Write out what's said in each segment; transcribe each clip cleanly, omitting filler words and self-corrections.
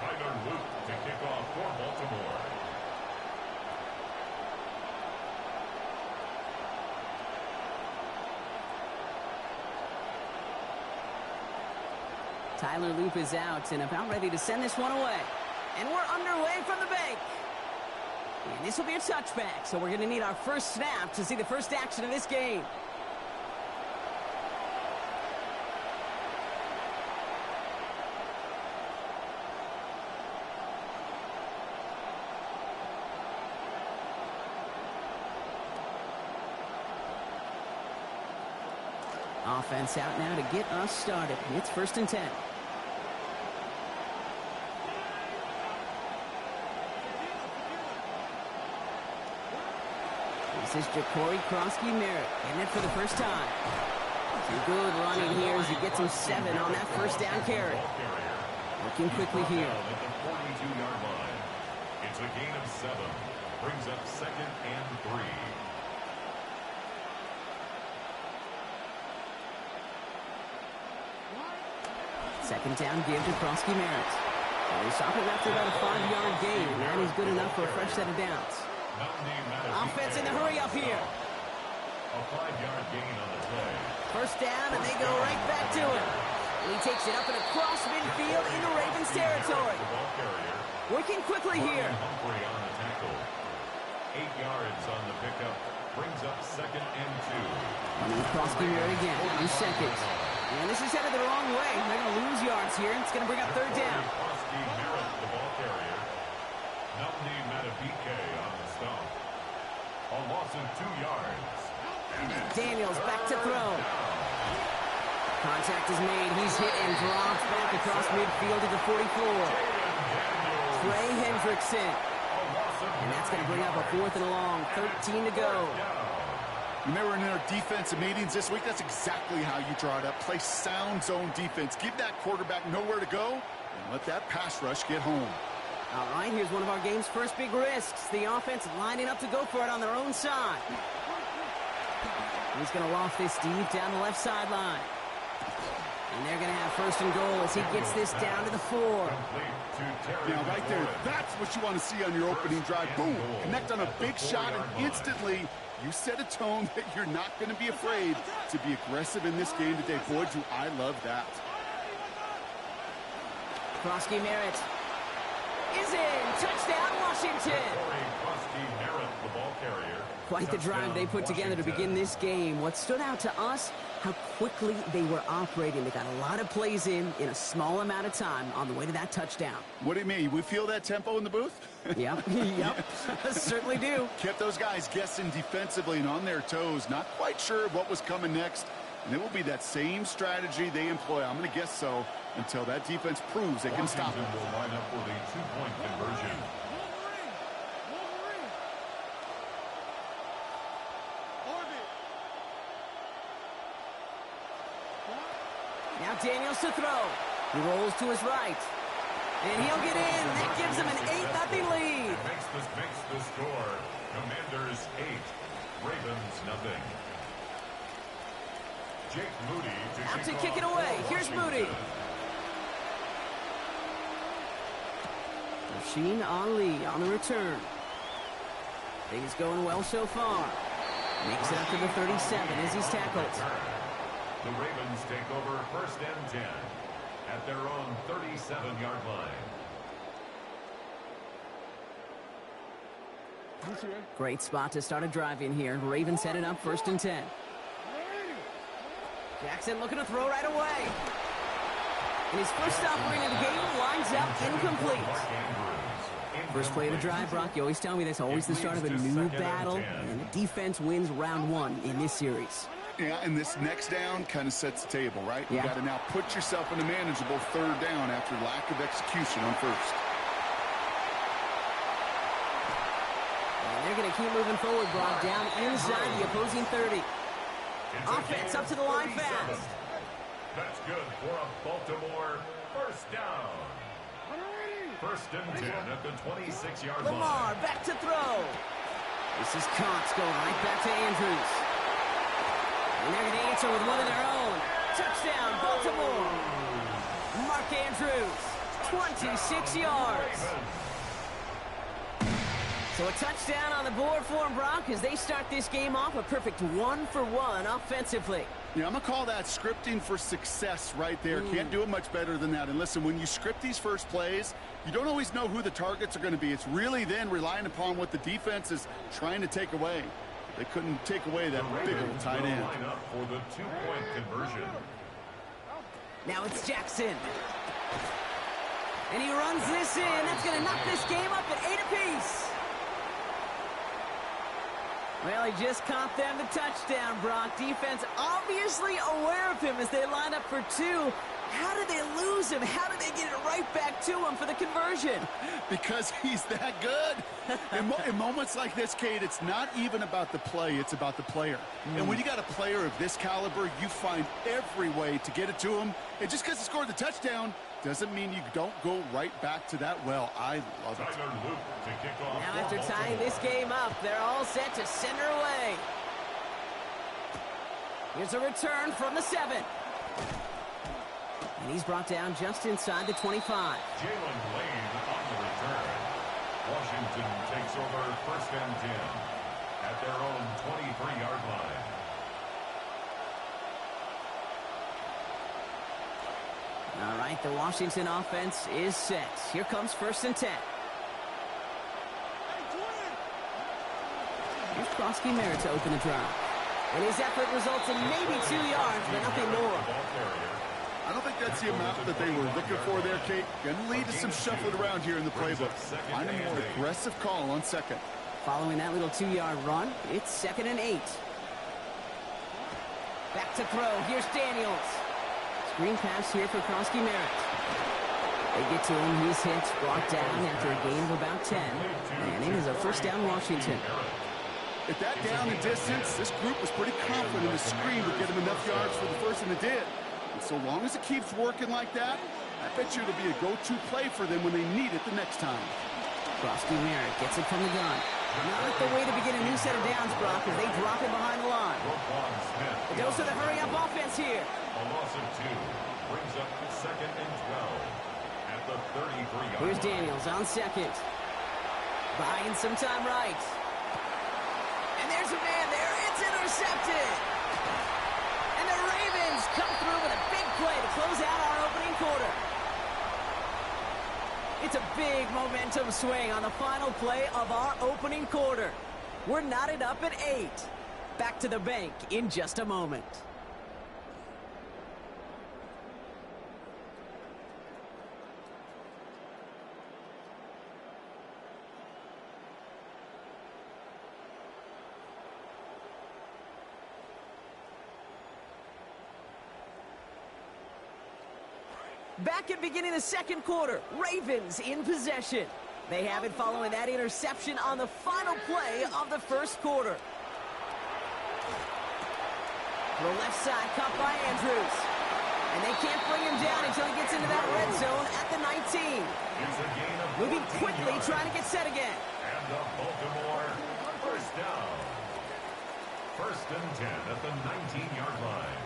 Tyler Luke to kick off for Baltimore. Tyler Loop is out and about ready to send this one away. And we're underway from the bank. And this will be a touchback, so we're going to need our first snap to see the first action of this game. Offense out now to get us started. It's 1st and 10. This is Ja'Cory Krosky-Merritt getting it for the first time. Some good running here as he gets him 7 on that first down carry. Working quickly here. At the 42-yard line. It's a gain of 7. Brings up 2nd and 3. Second down give to Krosky-Merritt. They stop him after about a 5-yard gain, and that is good enough for a fresh set of downs. Offense in the hurry up here. A 5-yard gain on the play. First down, and they go right back to him. And he takes it up and across midfield into Ravens territory. Working quickly here. Humphrey on the tackle. 8 yards on the pickup. Brings up 2nd and 2. And Krosky-Merritt again on 2nd. And this is headed the wrong way. They're going to lose yards here. It's going to bring up 3rd down. Krosky-Merritt, the ball carrier. Namdi Matabike on the stop. A loss of 2 yards. Daniels back to throw. Contact is made. He's hit and dropped back across midfield to the 44. Trey Hendrickson. And that's going to bring up a 4th and long. 13 to go. Remember in our defensive meetings this week, that's exactly how you draw it up. Play sound zone defense. Give that quarterback nowhere to go and let that pass rush get home. All right, here's one of our game's first big risks. The offense lining up to go for it on their own side. He's going to loft this deep down the left sideline. And they're going to have 1st and goal as he gets this down to the 4. Now, right there, that's what you want to see on your opening drive. Boom! Connect on a big shot, and instantly you set a tone that you're not going to be afraid to be aggressive in this game today. Boy, do I love that. Krosky-Merritt is in. Touchdown, Washington. Krosky-Merritt, the ball carrier. Quite the drive they put together to begin this game. What stood out to us, how quickly they were operating. They got a lot of plays in a small amount of time on the way to that touchdown. What do you mean? We feel that tempo in the booth? Yep, certainly do. Kept those guys guessing defensively and on their toes, not quite sure what was coming next. And it will be that same strategy they employ, I'm going to guess so, until that defense proves they can stop it. Will line up with a 2-point conversion. Now Daniels to throw. He rolls to his right. And he'll get in. That gives him an 8-0 lead. Makes the score. Commanders 8. Ravens nothing. Jake Moody out to kick it away. Here's Moody. Rasheen Ali on the return. Things going well so far. Makes it up to the 37 as he's tackled. The Ravens take over 1st and 10 at their own 37-yard line. Great spot to start a drive in here. Ravens headed up 1st and 10. Jackson looking to throw right away. And his first offering of the game lines up incomplete. First play of the drive, Brock, you always tell me that's always the start of a new battle. And the defense wins round 1 in this series. Yeah, and this next down kind of sets the table, right? Yeah. You got to now put yourself in a manageable 3rd down after lack of execution on 1st. And they're going to keep moving forward, Brock, down inside the opposing 30. Offense up to the line fast. That's good for a Baltimore 1st down. 1st and 10 at the 26-yard line. Lamar back to throw. This is Cox going right back to Andrews. And they're going to answer with one of their own. Touchdown, Baltimore. Mark Andrews 26 yards. So a touchdown on the board for them, Brock, as they start this game off a perfect 1-for-1 offensively. Yeah, I'm going to call that scripting for success right there. Can't do it much better than that. And listen, when you script these first plays, you don't always know who the targets are going to be. It's really then relying upon what the defense is trying to take away. They couldn't take away that big old tight end. Line up for the two-point conversion. Now it's Jackson. And he runs this in. That's going to knock this game up at 8 apiece. Well, he just caught them the touchdown, Brock. Defense obviously aware of him as they line up for two. How did they lose him? How did they get it right back to him for the conversion? Because he's that good. In moments like this, Kate, it's not even about the play, it's about the player. And when you got a player of this caliber, you find every way to get it to him. And just because he scored the touchdown doesn't mean you don't go right back to that well. I love it. Now after tying this game up, they're all set to send her away. Here's a return from the 7. And he's brought down just inside the 25. Jalen Lane on the return. Washington takes over 1st and 10 at their own 23-yard line. All right, the Washington offense is set. Here comes 1st and 10. Here's Krosky Merritt to open the drive. And his effort results in maybe 2 yards, but nothing more. I don't think that's the amount that they were looking for there, Kate. Going to lead to some shuffling around here in the playbook. Find a more aggressive call on 2nd. Following that little 2-yard run, it's 2nd and 8. Back to throw. Here's Daniels. Screen pass here for Krosky Merritt. They get to him. He's hit, brought down after a gain of about 10. And it is a 1st down Washington. At that down and distance, this group was pretty confident the screen would get him enough yards for the 1st, and it did. And so long as it keeps working like that, I bet you it'll be a go-to play for them when they need it the next time. Krosky Merritt gets it from the gun. Not the way to begin a new set of downs, Brock, as they drop it behind the line. A dose of the hurry-up offense here. A loss of 2 brings up 2nd and 12 at the 33-yard line. Here's Daniels on 2nd. Buying some time right. And there's a man there. It's intercepted. And the Ravens come through with a big play to close out our opening quarter. It's a big momentum swing on the final play of our opening quarter. We're knotted up at 8. Back to the bank in just a moment. Back at beginning the 2nd quarter, Ravens in possession. They have it following that interception on the final play of the 1st quarter. The left side cut by Andrews. And they can't bring him down until he gets into that red zone at the 19. Moving quickly, trying to get set again. And the Baltimore 1st down. 1st and 10 at the 19-yard line.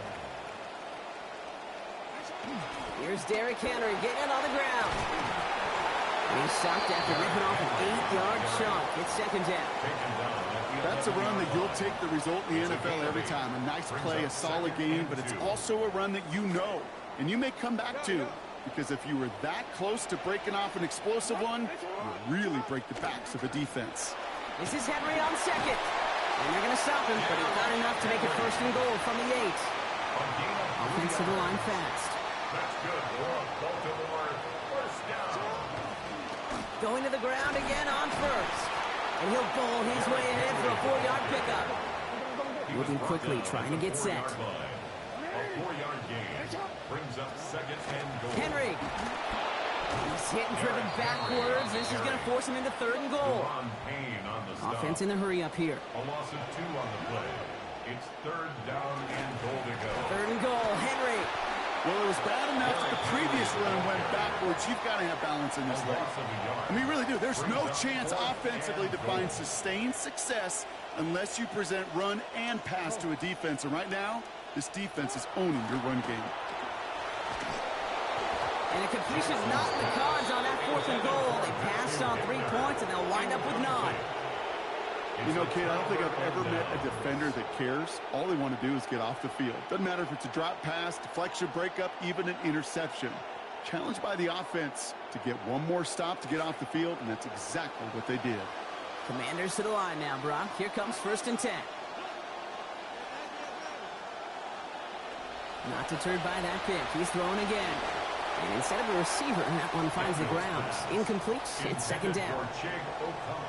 Here's Derrick Henry getting it on the ground. He's stopped after ripping off an 8-yard shot. It's 2nd down. That's a run that you'll take the result in the NFL every time. A nice play, a solid game, but it's also a run that you know, and you may come back to, because if you were that close to breaking off an explosive one, you really break the backs of a defense. This is Henry on 2nd. And they're going to stop him, but it's not enough to make it 1st and goal from the 8. Offensive line fast. That's good for Baltimore 1st down. Going to the ground again on 1st. And he'll bowl his way ahead for a 4-yard pickup. Moving quickly, trying to get set. A 4-yard gain brings up 2nd and goal. Henry. He's hit and driven backwards. This is going to force him into 3rd and goal. Offense in the hurry up here. A loss of 2 on the play. It's 3rd down and goal to go. 3rd and goal. Henry. Well, it was bad enough that the previous run went backwards. You've got to have balance in this league. I mean, really do. There's no chance offensively to find sustained success unless you present run and pass to a defense. And right now, this defense is owning your run game. And a completion not in the cards on that 4th and goal. They passed on 3 points, and they'll wind up with none. You know, Kate, I don't think I've ever met a defender that cares. All they want to do is get off the field. Doesn't matter if it's a drop pass, deflection, breakup, even an interception. Challenged by the offense to get one more stop to get off the field, and that's exactly what they did. Commanders to the line now, Brock. Here comes 1st and 10. Not deterred by that pick. He's throwing again. And instead of a receiver, that one finds the ground. Incomplete. It's 2nd down.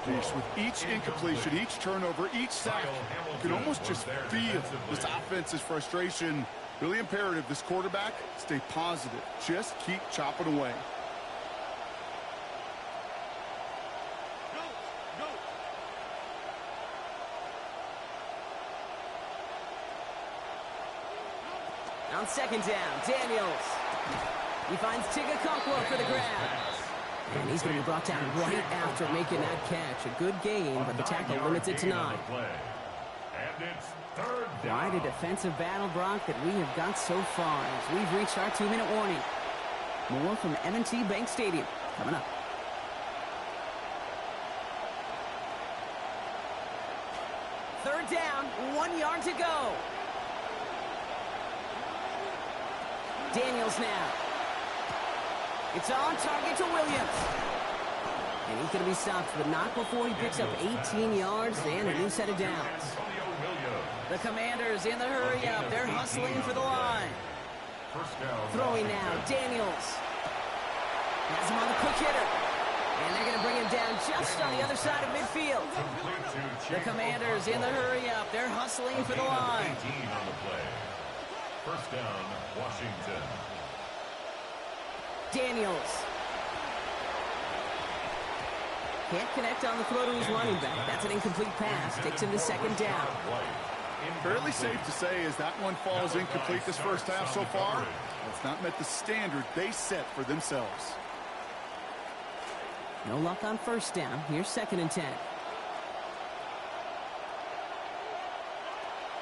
Jeez, with each incompletion, each turnover, each sack, you can almost just feel this offense's frustration. Really imperative, this quarterback, stay positive. Just keep chopping away. On 2nd down, Daniels. He finds Tigakonkwo for the grab. And he's going to be brought down right after making that catch. A good gain, but the tackle limits it to 9. Quite a defensive battle, Brock, that we have got so far as we've reached our 2-minute warning. More from M&T Bank Stadium coming up. Third down, 1 yard to go. Daniels now. It's on target to Williams. And he's going to be stopped, but not before he picks up 18 yards and a new set of downs. The Commanders in the hurry-up. They're hustling for the line. Throwing now, Daniels. Has him on the quick hitter. And they're going to bring him down just on the other side of midfield. The Commanders in the hurry-up. They're hustling for the line. 18 on the play. 1st down, Washington. Daniels. Can't connect on the throw to his running back. That's an incomplete pass. Takes him to 2nd down. Fairly safe to say as that one falls incomplete this first half so far, it's not met the standard they set for themselves. No luck on 1st down. Here's 2nd and 10.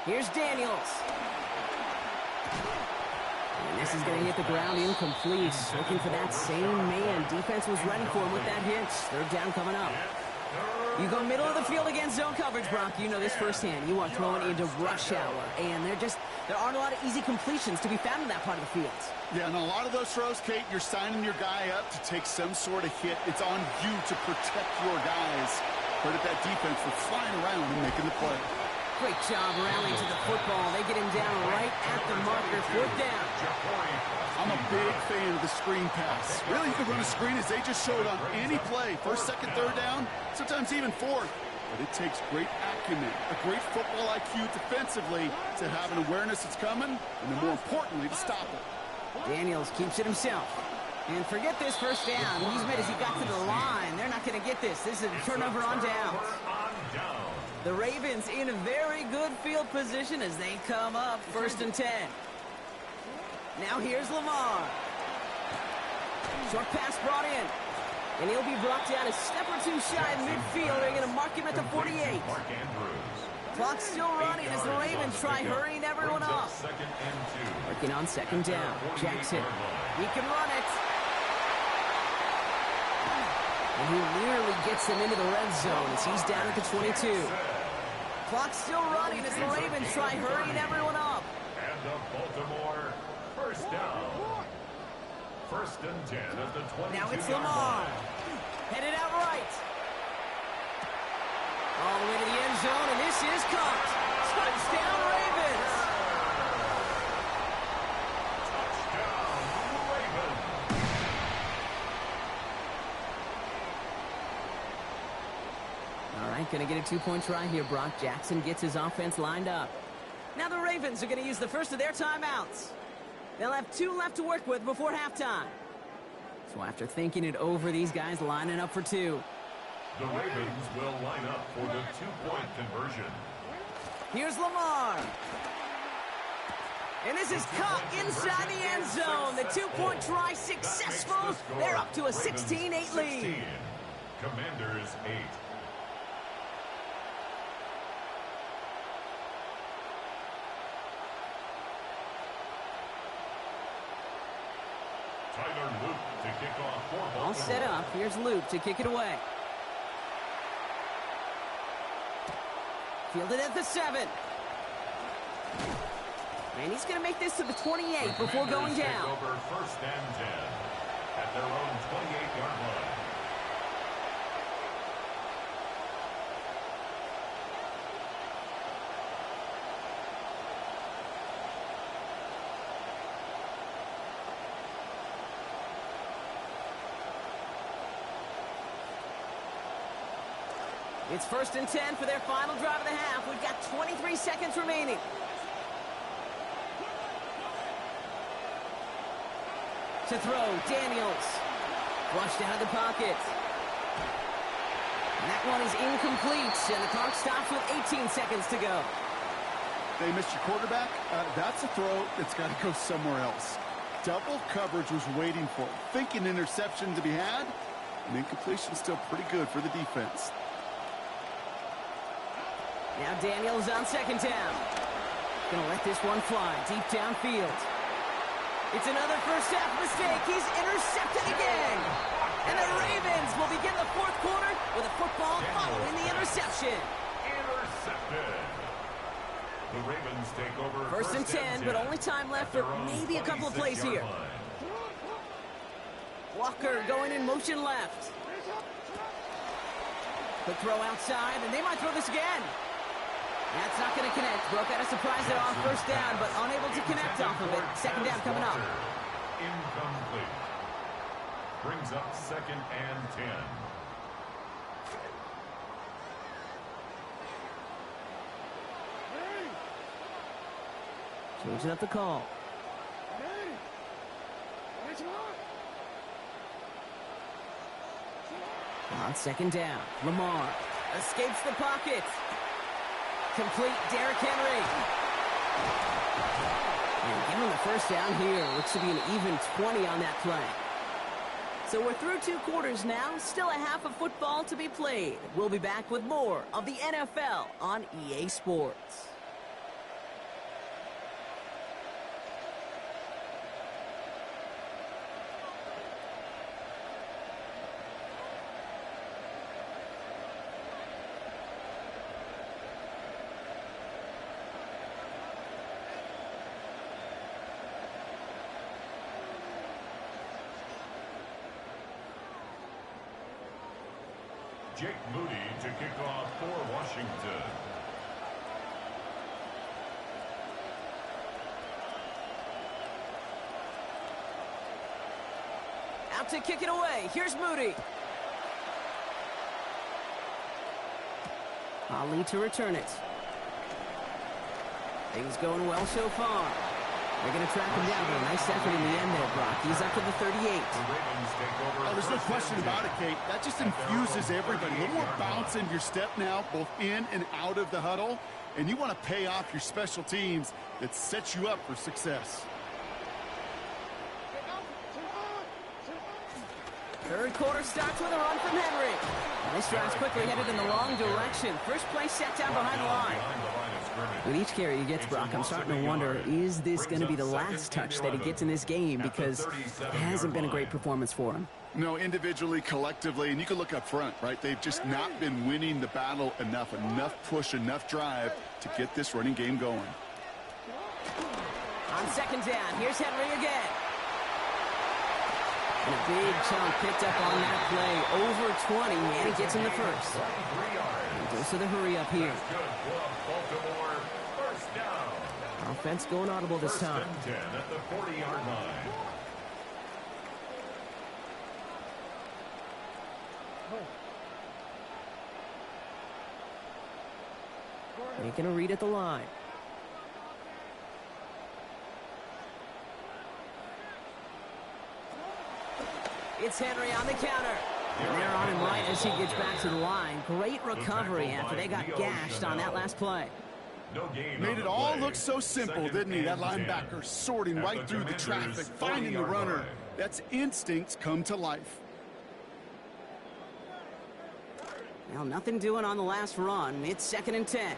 Here's Daniels. And this is going to hit the ground incomplete. Looking for that same man. Defense was ready for him with that hit. 3rd down coming up. You go middle of the field against zone coverage, Brock. You know this firsthand. You are throwing into rush hour. And there aren't a lot of easy completions to be found in that part of the field. Yeah, and a lot of those throws, Kate, you're signing your guy up to take some sort of hit. It's on you to protect your guys. Credit that defense for flying around and making the play. Great job rallying to the football. They get him down right at the marker. 4th down. I'm a big fan of the screen pass. Really, you can run a screen as they just showed on any play. 1st, 2nd, 3rd down, sometimes even 4th. But it takes great acumen, a great football IQ defensively to have an awareness it's coming, and then more importantly, to stop it. Daniels keeps it himself. And forget this 1st down. He's made as he got to the line. They're not going to get this. This is a turnover on downs. The Ravens in a very good field position as they come up 1st and 10. Now here's Lamar. Short pass brought in. And he'll be brought down a step or two shy of midfield. They're going to mark him at the 48. Clock's still running as the Ravens try hurrying everyone up. Working on 2nd down. Jackson. He can run it. And he nearly gets them into the red zone as he's down at the 22. Clock's still running as the Ravens try hurrying everyone up. And the Baltimore 1st down. 1st and 10 at the 22. Now it's Lamar. Headed out right. All the way to the end zone, and this is caught. Touchdown, Ravens. Touchdown, Ravens. All right, going to get a 2-point try here, Brock. Jackson gets his offense lined up. Now the Ravens are going to use the first of their timeouts. They'll have 2 left to work with before halftime. So after thinking it over, these guys lining up for 2. The Ravens will line up for the 2-point conversion. Here's Lamar. And this is caught inside the end zone. The 2-point try successful. They're up to a 16-8 lead. Commanders 8. Tyler Luke to kick off for Baltimore. All set up. Here's Luke to kick it away. Fielded at the 7. And he's going to make this to the 28 before going down. Take over first and 10 at their own 28-yard line. It's first and 10 for their final drive of the half. We've got 23 seconds remaining. To throw, Daniels. Flushed out of the pocket. And that one is incomplete, and the clock stops with 18 seconds to go. They missed your quarterback. That's a throw that's got to go somewhere else. Double coverage was waiting for him. Thinking interception to be had, and incompletion still pretty good for the defense. Now Daniels on second down. Gonna let this one fly deep downfield. It's another first half mistake. He's intercepted again. And the Ravens will begin the fourth quarter with a football following the interception. Intercepted. The Ravens take over First and 10, but only time left for maybe a couple of plays here. Walker going in motion left. Quick throw outside, and they might throw this again. That's not going to connect. Broke out a surprise there on first down, but unable to connect off of it. Second down coming up. Incomplete. Brings up second and 10. Changing up the call. On second down, Lamar escapes the pocket. Complete, Derrick Henry. And give him the first down here. Looks to be an even 20 on that play. So we're through 2 quarters now. Still a half of football to be played. We'll be back with more of the NFL on EA Sports. Jake Moody to kick off for Washington. Out to kick it away. Here's Moody. Ali to return it. Things going well so far. They're going to track him down, but a nice effort in the end there, Brock. He's up to the 38. Oh, there's no question about it, Kate. That just infuses everybody. A little more bounce in your step now, both in and out of the huddle. And you want to pay off your special teams that sets you up for success. Third quarter starts with a run from Henry. And this drive's quickly headed in the wrong direction. First play set down behind the line. With each carry he gets, Brock, I'm starting to wonder, is this going to be the last touch that he gets in this game? Because it hasn't been a great performance for him. No, individually, collectively, and you can look up front, right? They've just not been winning the battle enough push, enough drive to get this running game going. On second down, here's Henry again. And a big chunk picked up on that play. Over 20, and he gets in the first. And goes to the hurry up here. Offense going audible this time. First and 10 at the 40-yard line. Making a read at the line. It's Henry on the counter. And they're on him right as he gets back to the line. Great recovery after they got gashed on that last play. Made it all look so simple, didn't he? That linebacker sorting right through the traffic, finding the runner. That's instincts come to life. Well, nothing doing on the last run. It's second and 10.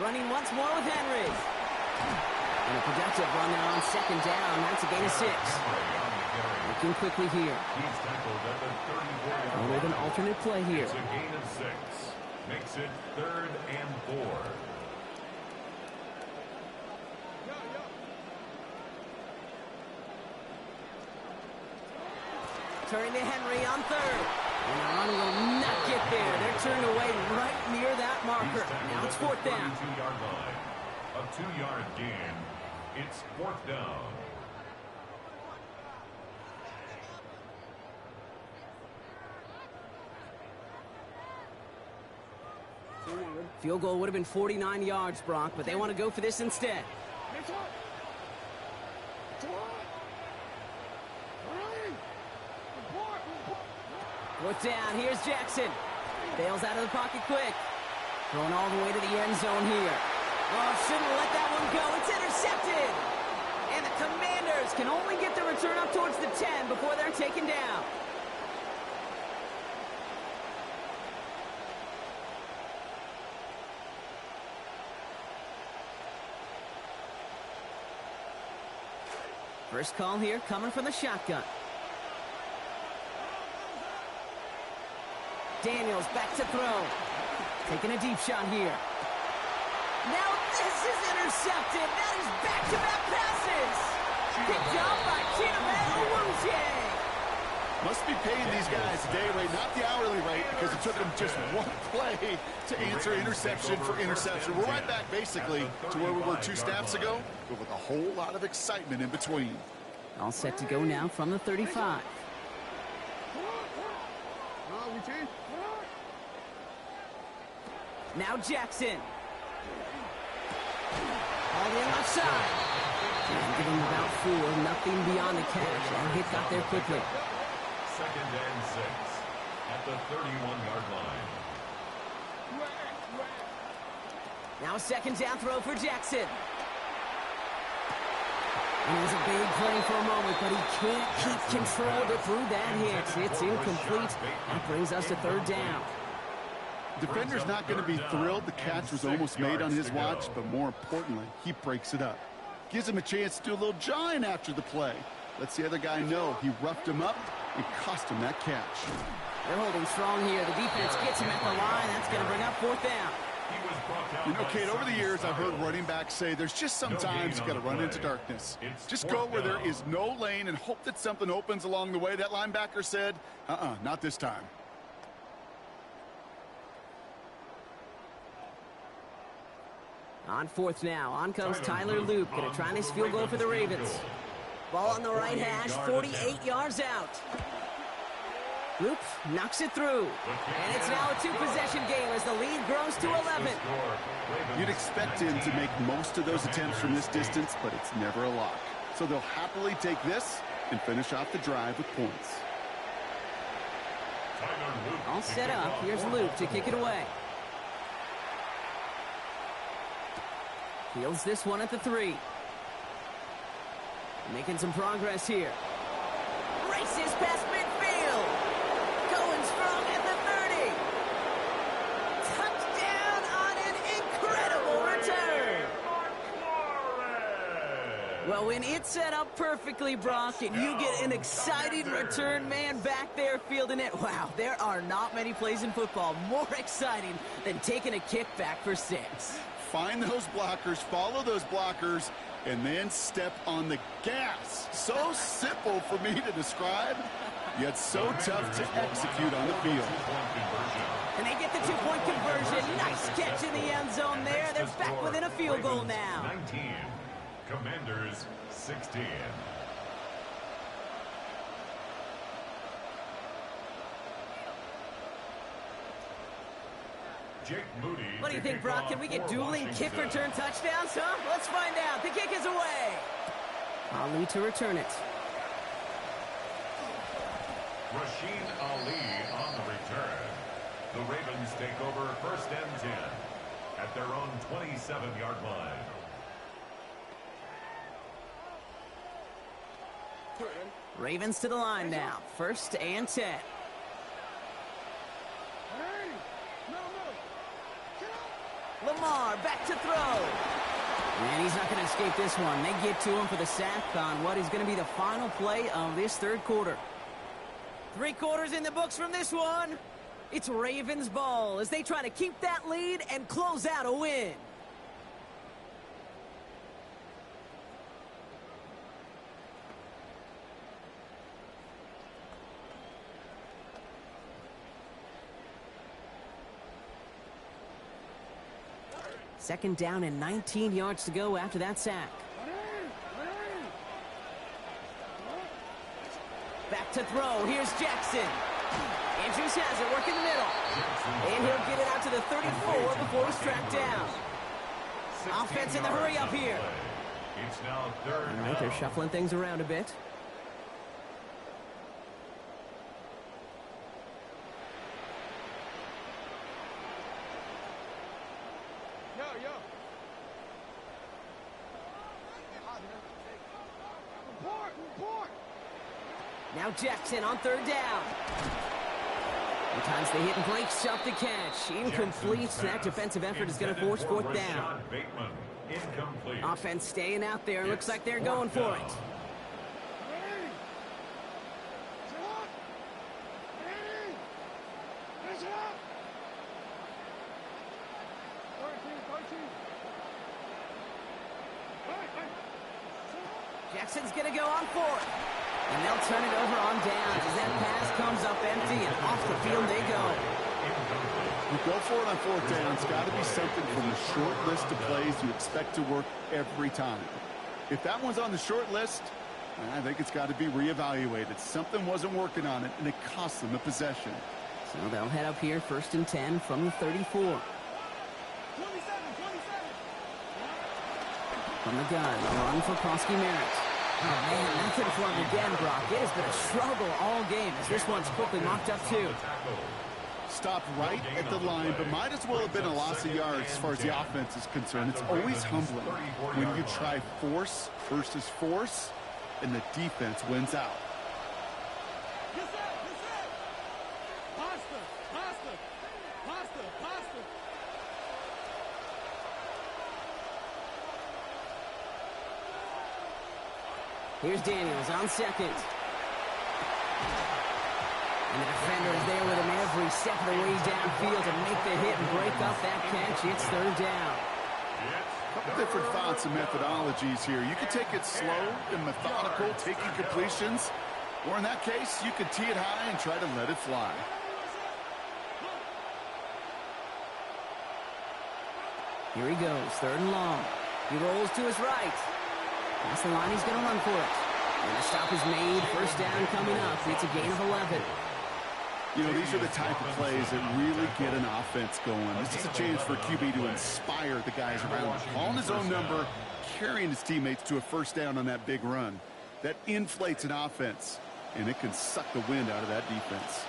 Running once more with Henry. And a productive run there on second down. That's a gain of 6. Looking quickly here. With an alternate play here. It's a gain of 6. Makes it 3rd and 4. Turning to Henry on 3rd. And the run will not get there. They're turned away right near that marker. Now it's 4th down. 32-yard line. A 2-yard gain. It's 4th down. Field goal would have been 49 yards, Brock, but they want to go for this instead. 4th down. Here's Jackson. Bails out of the pocket quick. Thrown all the way to the end zone here. Oh, shouldn't let that one go. It's intercepted. And the Commanders can only get the return up towards the 10 before they're taken down. First call here coming from the shotgun. Daniels back to throw. Taking a deep shot here. Now this is intercepted. That is back-to-back passes. Picked up by Chidobe. Must be paying these guys a day rate, not the hourly rate, because it took them just one play to answer interception for interception. We're right back, basically, to where we were 2 snaps ago, but with a whole lot of excitement in between. All set to go now from the 35. Now Jackson. All the left side. Getting about 4, nothing beyond the catch. That hit got there quickly. 2nd and 6 at the 31-yard line. Now a 2nd down throw for Jackson. And it was a big play for a moment, but he can't keep control to through that hit. It's incomplete. That brings us to 3rd down. Defender's not going to be thrilled the catch was almost made on his watch, but more importantly, he breaks it up. Gives him a chance to do a little jawing after the play. Lets the other guy know he roughed him up and cost him that catch. They're holding strong here. The defense gets him at the line. That's going to bring up 4th down. You know, Kate, over the years, I've heard running backs say there's just sometimes you got to run into darkness. Just go where there is no lane and hope that something opens along the way. That linebacker said, not this time. On 4th now. On comes Tyler Loop. Going to try this field goal for the Ravens. Ball on the right hash, 48 yards out. Loop knocks it through. And it's now a 2-possession game as the lead grows to 11. You'd expect him to make most of those attempts from this distance, but it's never a lock. So they'll happily take this and finish off the drive with points. All set up. Here's Loop to kick it away. Fields this one at the 3. Making some progress here. Races past midfield. Going strong at the 30. Touchdown on an incredible return. Well, when it's set up perfectly, Brock, and you get an exciting return man back there fielding it, wow, there are not many plays in football more exciting than taking a kickback for 6. Find those blockers, follow those blockers, and then step on the gas. So simple for me to describe, yet so tough to execute on the field. And they get the 2-point conversion. Nice catch in the end zone there. They're back within a field goal now. 19, Commanders 16. What do you think, Brock? Can we get dueling kick return touchdowns, huh? Let's find out. The kick is away. Ali to return it. Rasheen Ali on the return. The Ravens take over 1st and 10 at their own 27-yard line. Ravens to the line now. 1st and 10. Lamar back to throw. And he's not going to escape this one. They get to him for the sack on what is going to be the final play of this third quarter. 3 quarters in the books from this one. It's Ravens ball as they try to keep that lead and close out a win. Second down and 19 yards to go after that sack. Back to throw. Here's Jackson. Andrews has it, work in the middle. And he'll get it out to the 34 before he's tracked down. Offense in the hurry up here. It's now third All right, they're shuffling things around a bit. Now Jackson on third down. Sometimes they hit and break, shove to catch. Incomplete. That defensive effort is going to force fourth down. Offense staying out there. Looks like they're going for it. Jackson's going to go on fourth. And they'll turn it over on downs as that pass comes up empty and off the field they go. You go for it on fourth down. It's got to be something from the short list of plays you expect to work every time. If that one's on the short list, I think it's got to be reevaluated. Something wasn't working on it, and it cost them the possession. So they'll head up here, 1st and 10 from the 34. From the gun, a run for Prosky Merritt. Oh, man, that could have for him again, Brock. It has been a struggle all game as this one's quickly mocked up, too. Stopped right at the line, but might as well have been a loss of yards as far as the offense is concerned. It's always humbling when you try force versus force, and the defense wins out. Here's Daniels on second. And the defender is there with him every step of the way downfield to make the hit and break up that catch. It's third down. A couple different thoughts and methodologies here. You could take it slow and methodical, taking completions. Or in that case, you could tee it high and try to let it fly. Here he goes, 3rd and long. He rolls to his right. Past the line, he's going to run for it. And the stop is made. 1st down coming up. It's a gain of 11. You know, these are the type of plays that really get an offense going. This is a chance for QB to inspire the guys around him. Calling his own number, carrying his teammates to a 1st down on that big run. That inflates an offense, and it can suck the wind out of that defense.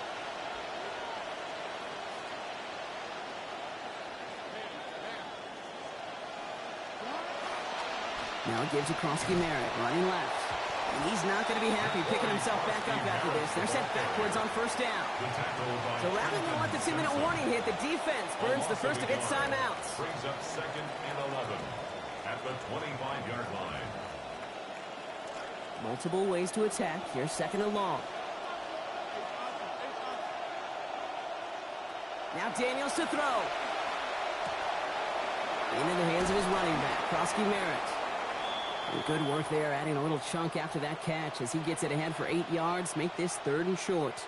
Now it gives to Prosky Merritt, running left. And he's not going to be happy picking himself back up after this. They're sent backwards on 1st down. So rather than let the 2-minute warning hit, the defense burns the first of its timeouts. Brings up 2nd and 11 at the 25-yard line. Multiple ways to attack. Here's 2nd and long. Now Daniels to throw. Into the hands of his running back, Prosky Merritt. Good work there, adding a little chunk after that catch as he gets it ahead for 8 yards. Make this 3rd and short.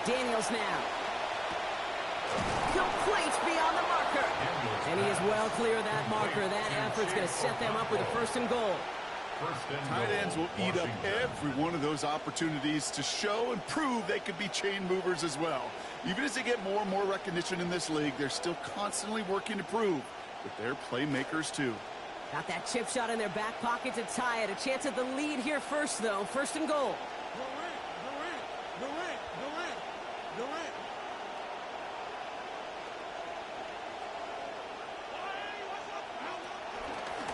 Daniels now. Complete beyond the marker. And he is well clear of that marker. That effort's going to set them up with a 1st and goal. Tight ends will eat up every one of those opportunities to show and prove they could be chain movers as well. Even as they get more and more recognition in this league, they're still constantly working to prove that they're playmakers too. Got that chip shot in their back pocket to tie it. A chance at the lead here first, though. 1st and goal.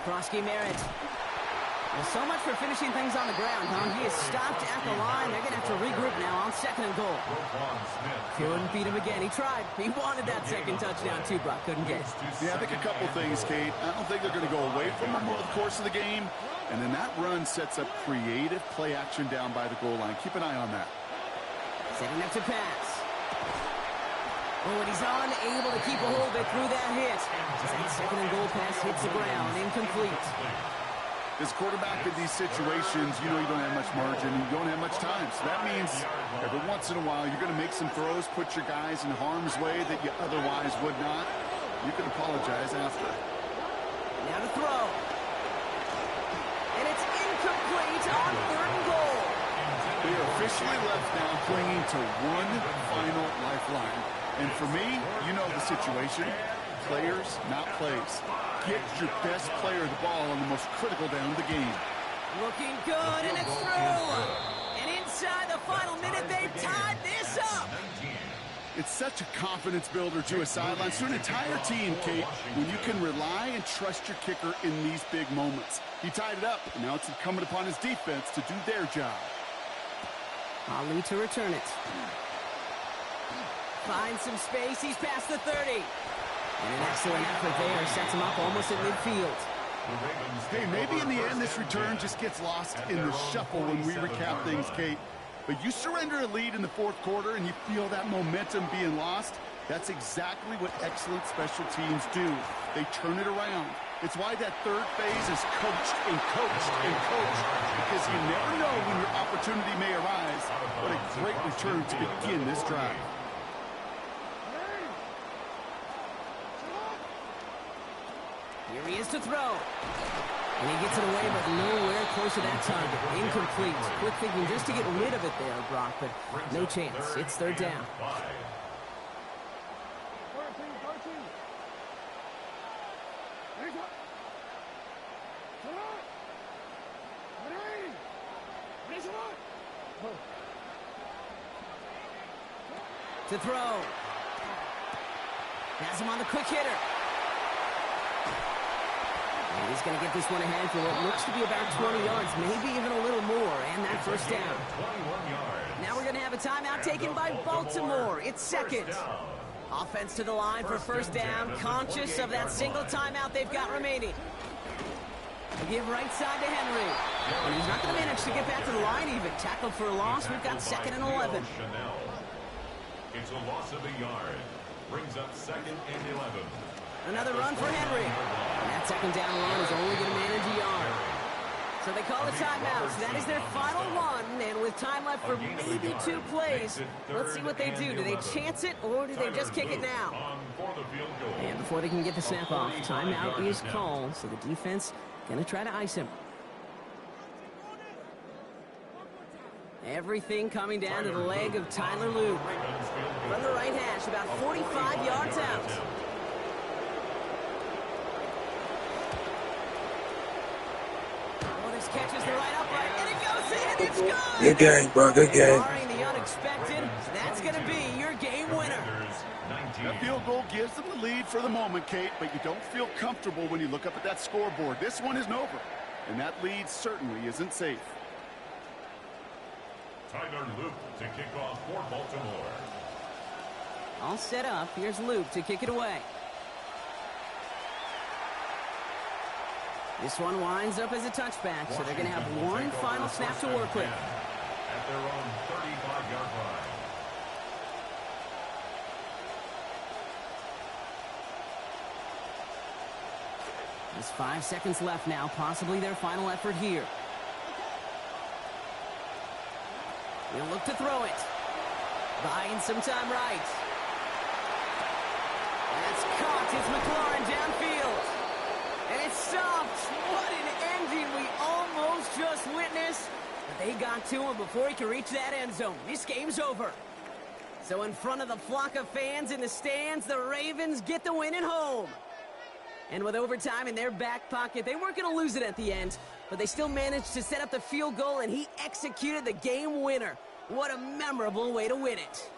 Prosky Merritt. Well, so much for finishing things on the ground, huh? He is stopped at the line. They're going to have to regroup now on 2nd and goal. Couldn't beat him again. He tried. He wanted that second touchdown, too, Brock. Couldn't get it. Yeah, I think a couple things, Kate. I don't think they're going to go away from him over the course of the game. And then that run sets up creative play action down by the goal line. Keep an eye on that. Setting up to pass. Oh, and he's unable to keep a hold of it through that hit. As that 2nd and goal pass hits the ground. Incomplete. As quarterback in these situations, you know you don't have much margin, you don't have much time. So that means every once in a while you're going to make some throws, put your guys in harm's way that you otherwise would not. You can apologize after. Now to throw. And it's incomplete on 3rd and goal. They are officially left now clinging to one final lifeline. And for me, you know the situation. Players, not plays. Get your best player the ball on the most critical down of the game. Looking good, and it's through. And inside the final minute, they've tied this up. It's such a confidence builder to a sideline, to an entire team, Kate, when you can rely and trust your kicker in these big moments. He tied it up, and now it's incumbent upon his defense to do their job. Ali to return it. Finds some space. He's past the 30. And an excellent effort there. Sets him up almost at midfield. Hey, maybe in the end this return just gets lost in the shuffle when we recap things, Kate. But you surrender a lead in the 4th quarter and you feel that momentum being lost. That's exactly what excellent special teams do. They turn it around. It's why that 3rd phase is coached and coached and coached. Because you never know when your opportunity may arise. What a great return to begin this drive. Here he is to throw. And he gets it away, but nowhere close to that target. Incomplete. Quick thinking just to get rid of it there, Brock, but no chance. It's 3rd down. To throw. Has him on the quick hitter. And he's going to get this one ahead for what looks to be about 20 yards, maybe even a little more, and that 1st down. Now we're going to have a timeout taken by Baltimore. It's 2nd. Offense to the line for 1st down, conscious of that single timeout they've got remaining. They give right side to Henry. And he's not going to manage to get back to the line even. Tackled for a loss. We've got 2nd and 11. It's a loss of a yard. Brings up 2nd and 11. Another run for Henry. And that 2nd down run is only going to manage a yard. So they call a timeout. So that is their final one. And with time left for maybe 2 plays, let's see what they do. Do they chance it or do they just kick it now? And before they can get the snap off, timeout is called. So the defense going to try to ice him. Everything coming down to the leg of Tyler Luke. From the right hash, about 45 yards out. Catches the right upright, and it goes in. It's good. Good game, bro. Good game. Barring the unexpected, that's going to be your game winner. That field goal gives them the lead for the moment, Kate, but you don't feel comfortable when you look up at that scoreboard. This one isn't over, and that lead certainly isn't safe. Tyler Luke to kick off for Baltimore. All set up. Here's Luke to kick it away. This one winds up as a touchback, so they're going to have one final snap to work with. At their own 35-yard line. There's 5 seconds left now, possibly their final effort here. He'll look to throw it. Buying some time right. That's caught. It's McLaurin downfield. And it's stopped. What an ending we almost just witnessed. But they got to him before he could reach that end zone. This game's over. So in front of the flock of fans in the stands, the Ravens get the win at home. And with overtime in their back pocket, they weren't going to lose it at the end, but they still managed to set up the field goal, and he executed the game winner. What a memorable way to win it.